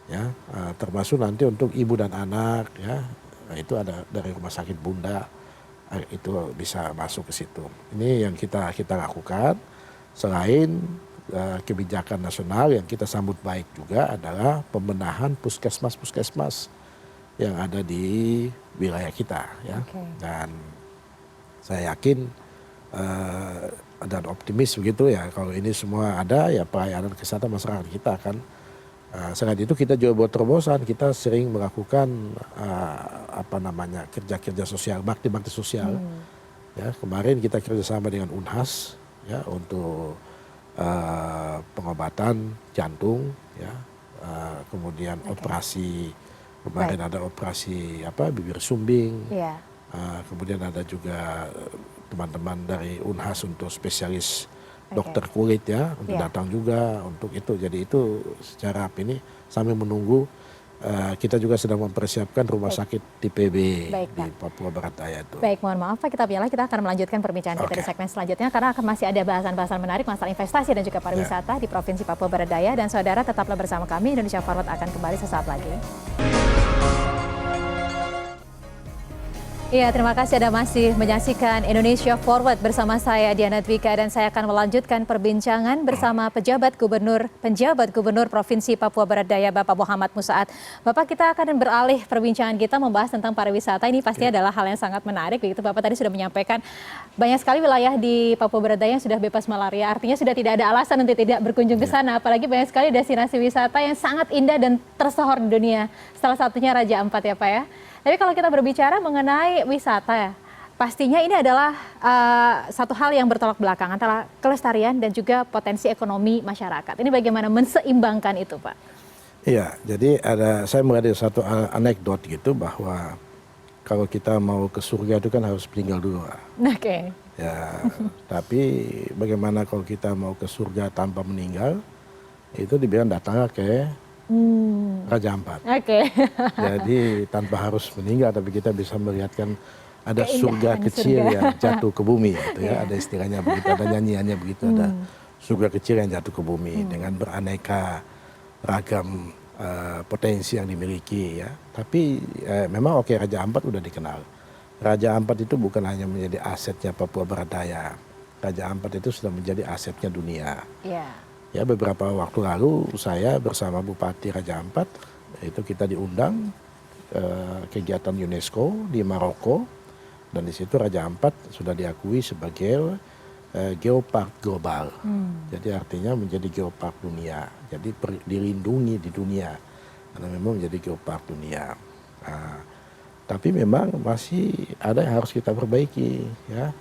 B: ya, termasuk nanti untuk ibu dan anak, ya, itu ada dari Rumah Sakit Bunda, itu bisa masuk ke situ. Ini yang kita lakukan. Selain kebijakan nasional yang kita sambut baik juga adalah pembenahan puskesmas yang ada di wilayah kita, ya. Dan saya yakin dan optimis begitu ya, kalau ini semua ada ya pelayanan kesehatan masyarakat kita akan. Selain itu kita juga buat terobosan, kita sering melakukan kerja-kerja sosial, bakti-bakti sosial. Ya, kemarin kita kerjasama dengan Unhas, ya, untuk pengobatan jantung, ya, kemudian operasi kemarin ada operasi bibir sumbing. Kemudian ada juga teman-teman dari Unhas untuk spesialis dokter kulit, ya, untuk datang juga untuk itu. Jadi itu secara ini sambil menunggu kita juga sedang mempersiapkan rumah sakit di PB
A: Baik,
B: di Papua Barat Daya itu.
A: Baik, mohon maaf Pak, kita akan melanjutkan perbincangan kita di segmen selanjutnya karena akan masih ada bahasan-bahasan menarik masalah investasi dan juga pariwisata di Provinsi Papua Barat Daya. Dan saudara tetaplah bersama kami, Indonesia Forward akan kembali sesaat lagi. Iya, terima kasih Anda masih menyaksikan Indonesia Forward bersama saya Diana Dwika, dan saya akan melanjutkan perbincangan bersama penjabat gubernur Provinsi Papua Barat Daya Bapak Muhammad Musaat. Bapak, kita akan beralih perbincangan kita membahas tentang pariwisata. Ini pasti adalah hal yang sangat menarik begitu. Bapak tadi sudah menyampaikan banyak sekali wilayah di Papua Barat Daya yang sudah bebas malaria. Artinya sudah tidak ada alasan untuk tidak berkunjung ke sana. Apalagi banyak sekali destinasi wisata yang sangat indah dan tersohor di dunia. Salah satunya Raja Ampat ya Pak ya. Tapi kalau kita berbicara mengenai wisata ya, pastinya ini adalah satu hal yang bertolak belakang antara kelestarian dan juga potensi ekonomi masyarakat. Ini bagaimana menseimbangkan itu Pak? Iya,
B: jadi saya mengenai satu anekdot gitu bahwa kalau kita mau ke surga itu kan harus meninggal dulu.
A: Oke.
B: Ya, tapi bagaimana kalau kita mau ke surga tanpa meninggal, itu dibilang datang ke Raja Ampat.
A: Oke.
B: Jadi tanpa harus meninggal, tapi kita bisa melihatkan ada surga kecil yang jatuh ke bumi, gitu ya. Ada istilahnya begitu, ada nyanyiannya begitu, ada surga kecil yang jatuh ke bumi dengan beraneka ragam potensi yang dimiliki ya. Tapi memang Raja Ampat udah dikenal. Raja Ampat itu bukan hanya menjadi asetnya Papua Barat Daya. Raja Ampat itu sudah menjadi asetnya dunia. Ya, beberapa waktu lalu saya bersama Bupati Raja Ampat itu kita diundang kegiatan UNESCO di Maroko, dan di situ Raja Ampat sudah diakui sebagai geopark global. Jadi artinya menjadi geopark dunia. Jadi dilindungi di dunia karena memang menjadi geopark dunia. Tapi memang masih ada yang harus kita perbaiki ya,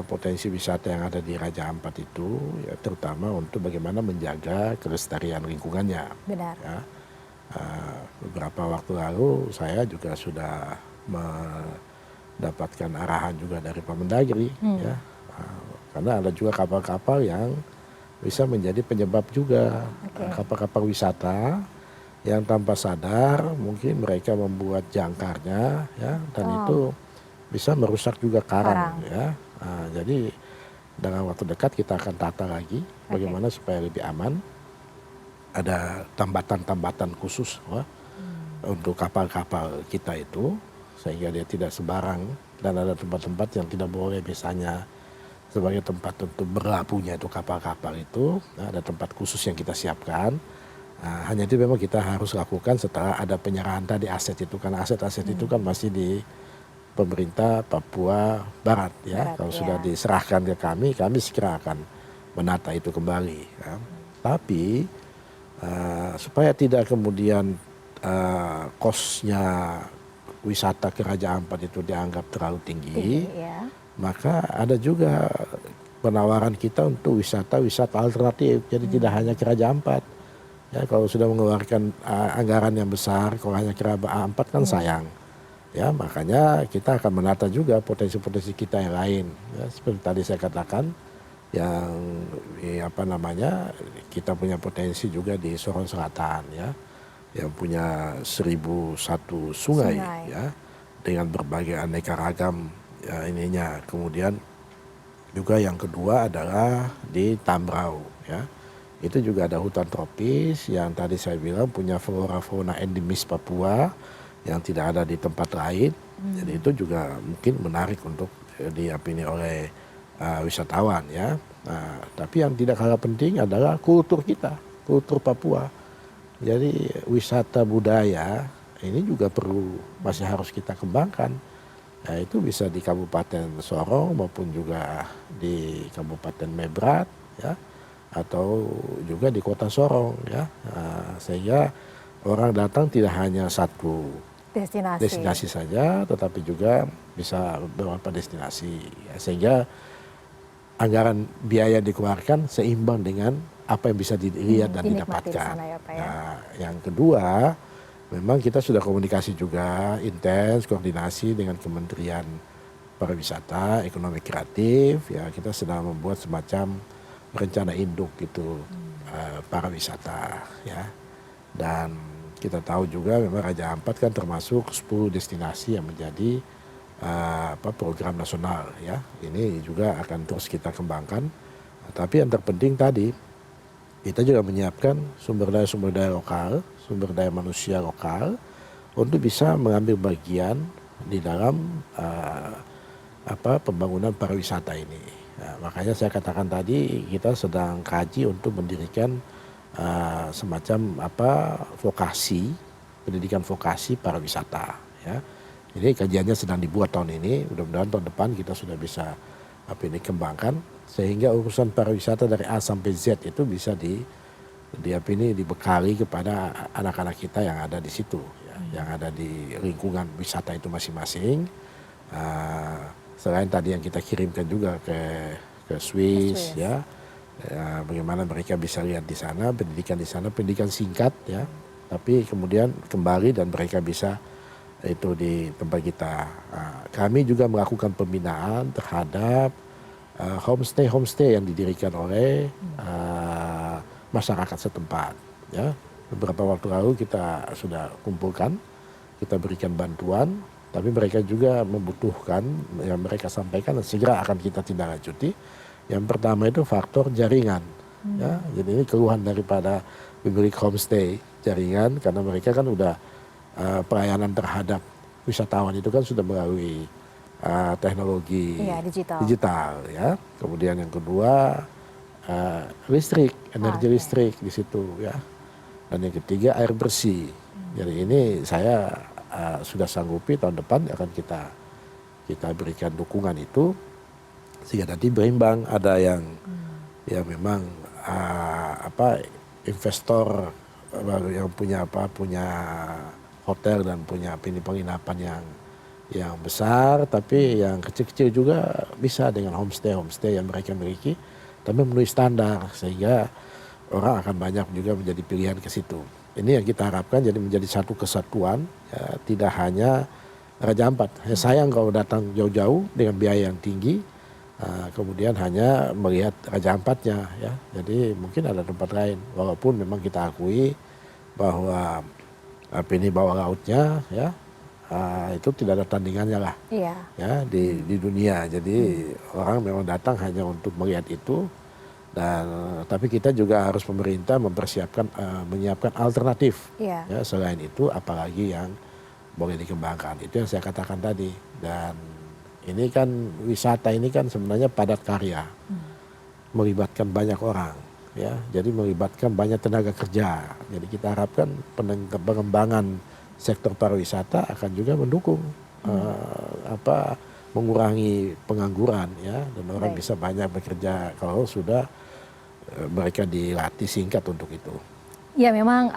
B: potensi wisata yang ada di Raja Ampat itu ya, terutama untuk bagaimana menjaga kelestarian lingkungannya.
A: Benar.
B: Ya. Beberapa waktu lalu saya juga sudah mendapatkan arahan juga dari Pak Mendagri ya, karena ada juga kapal-kapal yang bisa menjadi penyebab juga, kapal-kapal wisata yang tanpa sadar mungkin mereka membuat jangkarnya ya, dan itu bisa merusak juga karang. Ya. Jadi dalam waktu dekat kita akan tata lagi bagaimana supaya lebih aman. Ada tambatan-tambatan khusus untuk kapal-kapal kita itu sehingga dia tidak sembarang, dan ada tempat-tempat yang tidak boleh, misalnya sebagai tempat untuk berlabuhnya itu kapal-kapal itu. Ada tempat khusus yang kita siapkan. Hanya itu memang kita harus lakukan setelah ada penyerahan tadi aset itu, karena aset-aset itu kan masih di pemerintah Papua Barat ya. Kalau sudah diserahkan ke kami segera akan menata itu kembali ya. Tapi supaya tidak kemudian kosnya wisata ke Raja Ampat itu dianggap terlalu tinggi, maka ada juga penawaran kita untuk wisata-wisata alternatif. Jadi tidak hanya ke Raja Ampat ya, kalau sudah mengeluarkan anggaran yang besar kalau hanya ke Raja Ampat kan sayang. Ya, makanya kita akan menata juga potensi-potensi kita yang lain. Ya, seperti tadi saya katakan, yang kita punya potensi juga di Sorong Selatan ya, yang punya 1001 sungai ya, dengan berbagai aneka ragam ya, ininya. Kemudian juga yang kedua adalah di Tambrau ya. Itu juga ada hutan tropis yang tadi saya bilang punya flora fauna endemis Papua yang tidak ada di tempat lain. Jadi itu juga mungkin menarik untuk diapini oleh wisatawan ya. Tapi yang tidak kalah penting adalah kultur kita, kultur Papua. Jadi wisata budaya ini juga masih harus kita kembangkan. Nah, itu bisa di Kabupaten Sorong maupun juga di Kabupaten Mebrat ya, atau juga di Kota Sorong ya. Sehingga orang datang tidak hanya satu destinasi saja, tetapi juga bisa beberapa destinasi ya, sehingga anggaran biaya dikeluarkan seimbang dengan apa yang bisa dilihat dan didapatkan.
A: Ya, Pak, ya.
B: Nah, yang kedua, memang kita sudah komunikasi juga intens, koordinasi dengan Kementerian Pariwisata, Ekonomi Kreatif. Ya, kita sedang membuat semacam rencana induk gitu pariwisata. Ya. Dan kita tahu juga memang Raja Ampat kan termasuk 10 destinasi yang menjadi program nasional ya. Ini juga akan terus kita kembangkan. Tapi yang terpenting tadi kita juga menyiapkan sumber daya lokal, sumber daya manusia lokal untuk bisa mengambil bagian di dalam pembangunan pariwisata ini. Nah, makanya saya katakan tadi kita sedang kaji untuk mendirikan semacam vokasi, pendidikan vokasi pariwisata ya. Ini kajiannya sedang dibuat tahun ini, mudah-mudahan tahun depan kita sudah bisa kembangkan sehingga urusan pariwisata dari A sampai Z itu bisa dibekali kepada anak-anak kita yang ada di situ ya, yang ada di lingkungan wisata itu masing-masing. Selain tadi yang kita kirimkan juga ke Swiss ya. Ya, bagaimana mereka bisa lihat di sana, pendidikan singkat ya, tapi kemudian kembali dan mereka bisa itu di tempat kita. Kami juga melakukan pembinaan terhadap homestay yang didirikan oleh masyarakat setempat. Ya, beberapa waktu lalu kita sudah kumpulkan, kita berikan bantuan, tapi mereka juga membutuhkan yang mereka sampaikan dan segera akan kita tindak lanjuti. Yang pertama itu faktor jaringan, ya. Jadi ini keluhan daripada pemilik homestay, jaringan, karena mereka kan udah pelayanan terhadap wisatawan itu kan sudah melalui teknologi digital, ya. Kemudian yang kedua listrik, energi listrik di situ, ya. Dan yang ketiga air bersih. Jadi ini saya sudah sanggupi tahun depan akan kita berikan dukungan itu. Sehingga nanti berimbang, ada yang ya memang investor yang punya hotel dan punya penginapan yang besar, tapi yang kecil-kecil juga bisa dengan homestay yang mereka miliki, tapi memenuhi standar sehingga orang akan banyak juga menjadi pilihan ke situ. Ini yang kita harapkan jadi menjadi satu kesatuan, ya, tidak hanya Raja Ampat. Ya, sayang kalau datang jauh-jauh dengan biaya yang tinggi. Kemudian hanya melihat Raja Ampatnya ya, jadi mungkin ada tempat lain, walaupun memang kita akui bahwa ini bawah lautnya ya itu tidak ada tandingannya lah ya di dunia. Jadi orang memang datang hanya untuk melihat itu, dan tapi kita juga harus pemerintah menyiapkan alternatif ya, selain itu apalagi yang boleh dikembangkan. Itu yang saya katakan tadi. Dan ini kan wisata ini kan sebenarnya padat karya, melibatkan banyak orang, ya. Jadi melibatkan banyak tenaga kerja. Jadi kita harapkan pengembangan sektor pariwisata akan juga mendukung mengurangi pengangguran, ya, dan orang bisa banyak bekerja kalau sudah mereka dilatih singkat untuk itu.
A: Ya memang.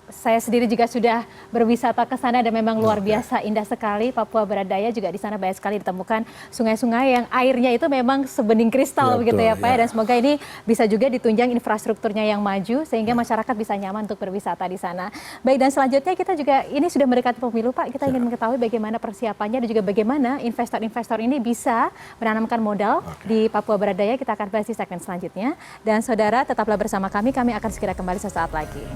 A: Saya sendiri juga sudah berwisata ke sana dan memang luar biasa indah sekali. Papua Barat Daya juga di sana banyak sekali ditemukan sungai-sungai yang airnya itu memang sebening kristal begitu ya Pak. Dan semoga ini bisa juga ditunjang infrastrukturnya yang maju sehingga masyarakat bisa nyaman untuk berwisata di sana. Baik, dan selanjutnya kita juga ini sudah mendekati pemilu Pak. Kita ingin mengetahui bagaimana persiapannya dan juga bagaimana investor-investor ini bisa menanamkan modal di Papua Barat Daya. Kita akan bahas di segmen selanjutnya. Dan saudara tetaplah bersama kami akan segera kembali sesaat lagi.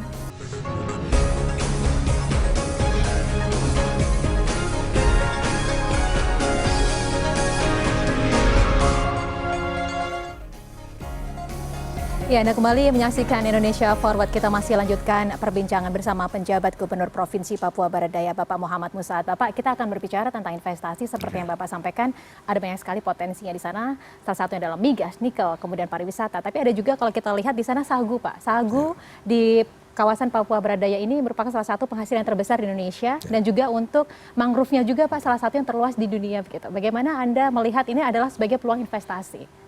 A: Ya, Anda kembali menyaksikan Indonesia Forward. Kita masih lanjutkan perbincangan bersama penjabat Gubernur Provinsi Papua Barat Daya, Bapak Muhammad Musaad. Bapak, kita akan berbicara tentang investasi seperti yang Bapak sampaikan. Ada banyak sekali potensinya di sana. Salah satunya dalam migas, nikel, kemudian pariwisata. Tapi ada juga kalau kita lihat di sana sagu, Pak. Sagu di kawasan Papua Barat Daya ini merupakan salah satu penghasil yang terbesar di Indonesia dan juga untuk mangrove-nya juga Pak salah satu yang terluas di dunia begitu. Bagaimana Anda melihat ini adalah sebagai peluang investasi?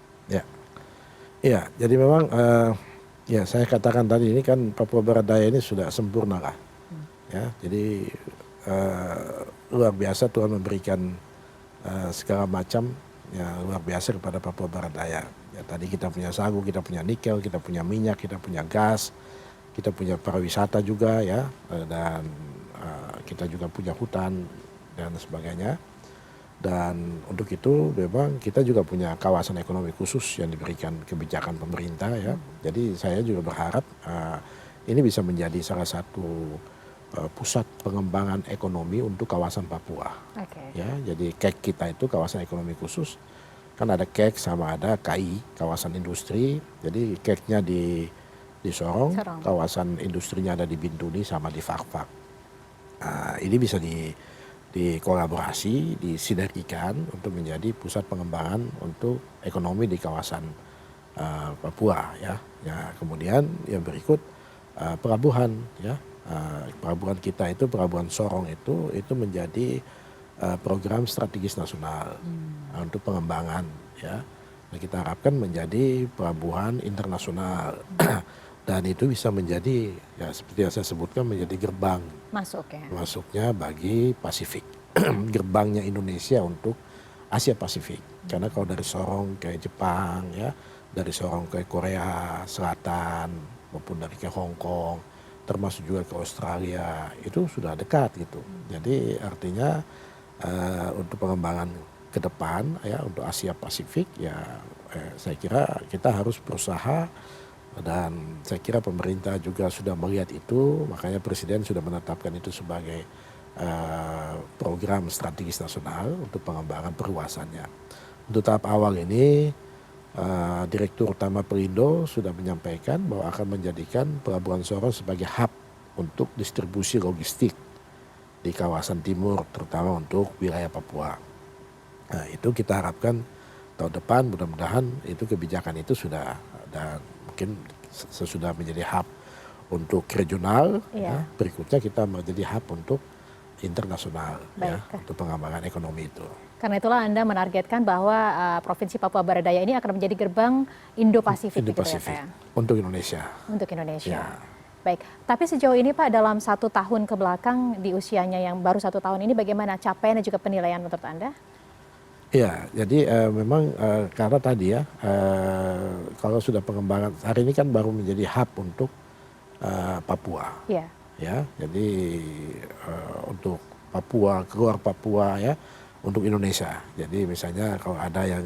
B: Ya, jadi memang ya saya katakan tadi ini kan Papua Barat Daya ini sudah sempurna lah. Ya, jadi luar biasa Tuhan memberikan segala macam ya luar biasa kepada Papua Barat Daya. Ya, tadi kita punya sagu, kita punya nikel, kita punya minyak, kita punya gas, kita punya pariwisata juga ya, dan kita juga punya hutan dan sebagainya. Dan untuk itu memang kita juga punya kawasan ekonomi khusus yang diberikan kebijakan pemerintah ya. Jadi saya juga berharap ini bisa menjadi salah satu pusat pengembangan ekonomi untuk kawasan Papua. Ya, jadi KEK kita itu kawasan ekonomi khusus. Kan ada KEK sama ada KI, kawasan industri. Jadi KEK-nya di Sorong, kawasan industrinya ada di Bintuni sama di Fakfak. Nah, ini bisa dikolaborasi, disinergikan untuk menjadi pusat pengembangan untuk ekonomi di kawasan Papua. Ya, kemudian yang berikut pelabuhan, ya. Pelabuhan kita itu, pelabuhan Sorong itu menjadi program strategis nasional untuk pengembangan, ya. Nah, kita harapkan menjadi pelabuhan internasional dan itu bisa menjadi, ya seperti yang saya sebutkan, menjadi gerbang masuknya bagi Pasifik, gerbangnya Indonesia untuk Asia Pasifik. Karena kalau dari Sorong ke Jepang, ya, dari Sorong ke Korea Selatan maupun dari ke Hong Kong, termasuk juga ke Australia, itu sudah dekat gitu. Jadi artinya untuk pengembangan ke depan, ya, untuk Asia Pasifik, ya saya kira kita harus berusaha dan saya kira pemerintah juga sudah melihat itu, makanya Presiden sudah menetapkan itu sebagai program strategis nasional untuk pengembangan perluasannya. Untuk tahap awal ini Direktur Utama Perindo sudah menyampaikan bahwa akan menjadikan Pelabuhan Sorong sebagai hub untuk distribusi logistik di kawasan timur, terutama untuk wilayah Papua. Nah, itu kita harapkan tahun depan mudah-mudahan itu kebijakan itu sudah, dan mungkin sesudah menjadi hub untuk regional, ya, berikutnya kita menjadi hub untuk internasional, ya, untuk pengembangan ekonomi itu.
A: Karena itulah Anda menargetkan bahwa Provinsi Papua Barat Daya ini akan menjadi gerbang Indo-Pasifik,
B: Indo-Pasifik gitu, ya, untuk Indonesia.
A: Untuk Indonesia. Ya. Baik, tapi sejauh ini Pak, dalam 1 tahun ke belakang di usianya yang baru 1 tahun ini, bagaimana capaian dan juga penilaian menurut Anda?
B: Ya, jadi memang karena tadi, ya, kalau sudah pengembangan, hari ini kan baru menjadi hub untuk Papua. Ya, jadi untuk Papua, keluar Papua, ya, untuk Indonesia. Jadi misalnya kalau ada yang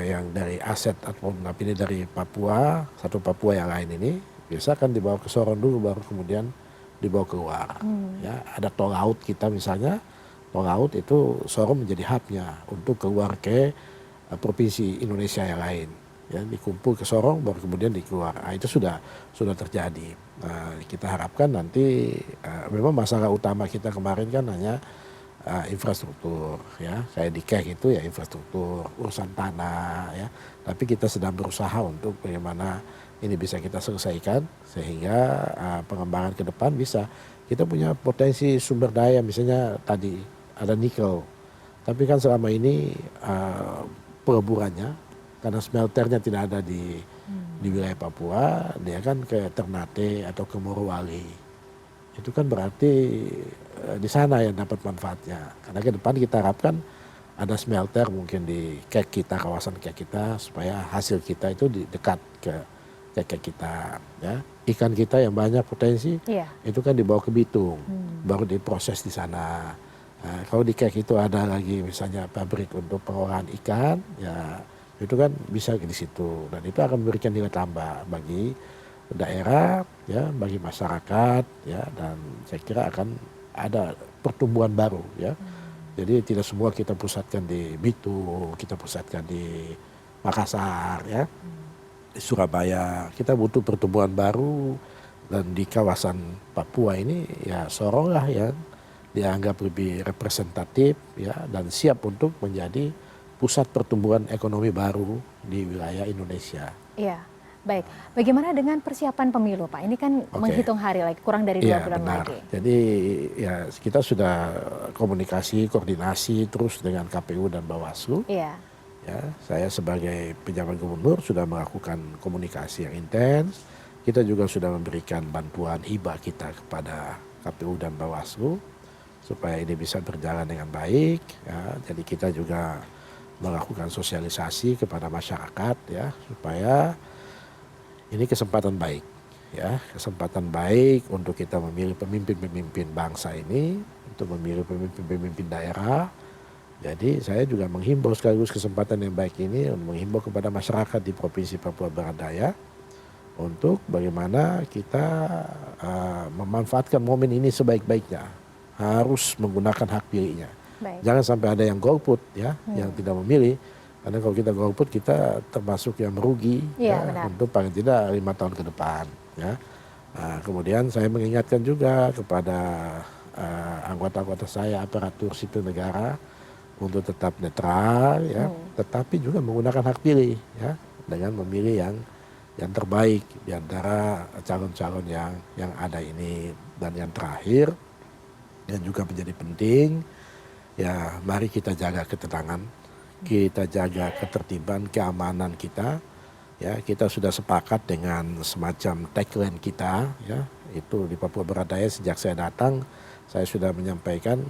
B: yang dari aset atau ini dari Papua, satu Papua yang lain ini biasa kan dibawa ke Sorong dulu baru kemudian dibawa keluar. Ya, ada tol laut kita misalnya, tol laut itu Sorong menjadi hubnya untuk keluar ke provinsi Indonesia yang lain. Ya, dikumpul ke Sorong baru kemudian dikeluar. Nah, itu sudah terjadi. Nah, kita harapkan nanti memang masalah utama kita kemarin kan hanya infrastruktur, ya, kayak di KEK itu ya infrastruktur, urusan tanah, ya. Tapi kita sedang berusaha untuk bagaimana ini bisa kita selesaikan sehingga pengembangan ke depan bisa. Kita punya potensi sumber daya, misalnya tadi ada nikel, tapi kan selama ini peleburannya karena smelternya tidak ada di wilayah Papua, dia kan ke Ternate atau ke Morowali. Itu kan berarti di sana yang dapat manfaatnya. Karena ke depan kita harapkan ada smelter mungkin di KEK kita, kawasan KEK kita, supaya hasil kita itu dekat ke KEK kita. Ya. Ikan kita yang banyak potensi, itu kan dibawa ke Bitung, baru diproses di sana. Nah, kalau di KEK itu ada lagi misalnya pabrik untuk pengolahan ikan, ya itu kan bisa di situ, dan itu akan memberikan nilai tambah bagi daerah, ya, bagi masyarakat, ya, dan saya kira akan ada pertumbuhan baru, ya. Jadi tidak semua kita pusatkan di Bitung, kita pusatkan di Makassar, ya, di Surabaya. Kita butuh pertumbuhan baru, dan di kawasan Papua ini ya Sorong lah yang dianggap lebih representatif, ya, dan siap untuk menjadi pusat pertumbuhan ekonomi baru di wilayah Indonesia.
A: Iya, baik. Bagaimana dengan persiapan pemilu, Pak? Ini kan menghitung hari lagi, kurang dari 2 bulan
B: benar.
A: lagi.
B: Jadi ya kita sudah komunikasi, koordinasi terus dengan KPU dan Bawaslu. Ya, saya sebagai penjabat gubernur sudah melakukan komunikasi yang intens. Kita juga sudah memberikan bantuan hibah kita kepada KPU dan Bawaslu supaya ini bisa berjalan dengan baik. Ya, jadi kita juga melakukan sosialisasi kepada masyarakat, ya, supaya ini kesempatan baik, ya, kesempatan baik untuk kita memilih pemimpin-pemimpin bangsa ini, untuk memilih pemimpin-pemimpin daerah. Jadi saya juga menghimbau sekaligus kesempatan yang baik ini untuk menghimbau kepada masyarakat di Provinsi Papua Barat Daya untuk bagaimana kita memanfaatkan momen ini sebaik-baiknya. Harus menggunakan hak pilihnya.
A: Baik.
B: Jangan sampai ada yang golput ya, yang tidak memilih. Karena kalau kita golput kita termasuk yang merugi untuk paling tidak 5 tahun ke depan. Ya. Nah, kemudian saya mengingatkan juga kepada anggota-anggota saya aparatur sipil negara untuk tetap netral, ya, tetapi juga menggunakan hak pilih, ya, dengan memilih yang terbaik di antara calon-calon yang ada ini. Dan yang terakhir, yang juga menjadi penting, ya mari kita jaga ketenangan. Kita jaga ketertiban, keamanan kita. Ya, kita sudah sepakat dengan semacam tagline kita, ya, itu di Papua Barat Daya sejak saya datang, saya sudah menyampaikan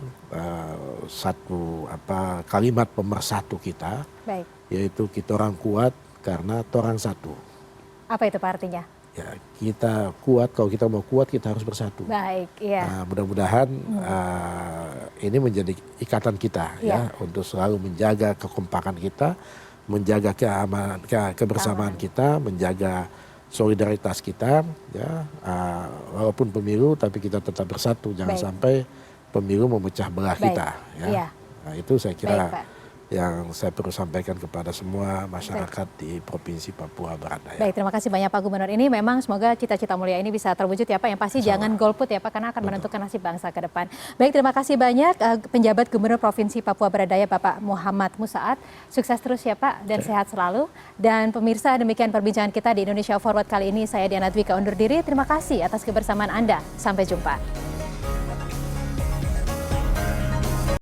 B: satu kalimat pemersatu kita, baik, yaitu kita orang kuat karena orang satu.
A: Apa itu Pak artinya?
B: Ya, kita kuat, kalau kita mau kuat kita harus bersatu.
A: Baik, iya.
B: Nah, mudah-mudahan ini menjadi ikatan kita, ya, untuk selalu menjaga kekompakan kita, menjaga keamanan, kebersamaan kita, menjaga solidaritas kita, ya, walaupun pemilu tapi kita tetap bersatu, jangan sampai pemilu memecah belah kita, ya. Iya. Nah, itu saya kira yang saya perlu sampaikan kepada semua masyarakat di Provinsi Papua Barat Daya.
A: Baik, terima kasih banyak Pak Gubernur. Ini memang semoga cita-cita mulia ini bisa terwujud ya Pak. Yang pasti jangan golput ya Pak, karena akan menentukan nasib bangsa ke depan. Baik, terima kasih banyak penjabat Gubernur Provinsi Papua Barat Daya Bapak Muhammad Musaat. Sukses terus ya Pak dan sehat selalu. Dan pemirsa, demikian perbincangan kita di Indonesia Forward kali ini. Saya Diana Dwika undur diri. Terima kasih atas kebersamaan Anda. Sampai jumpa.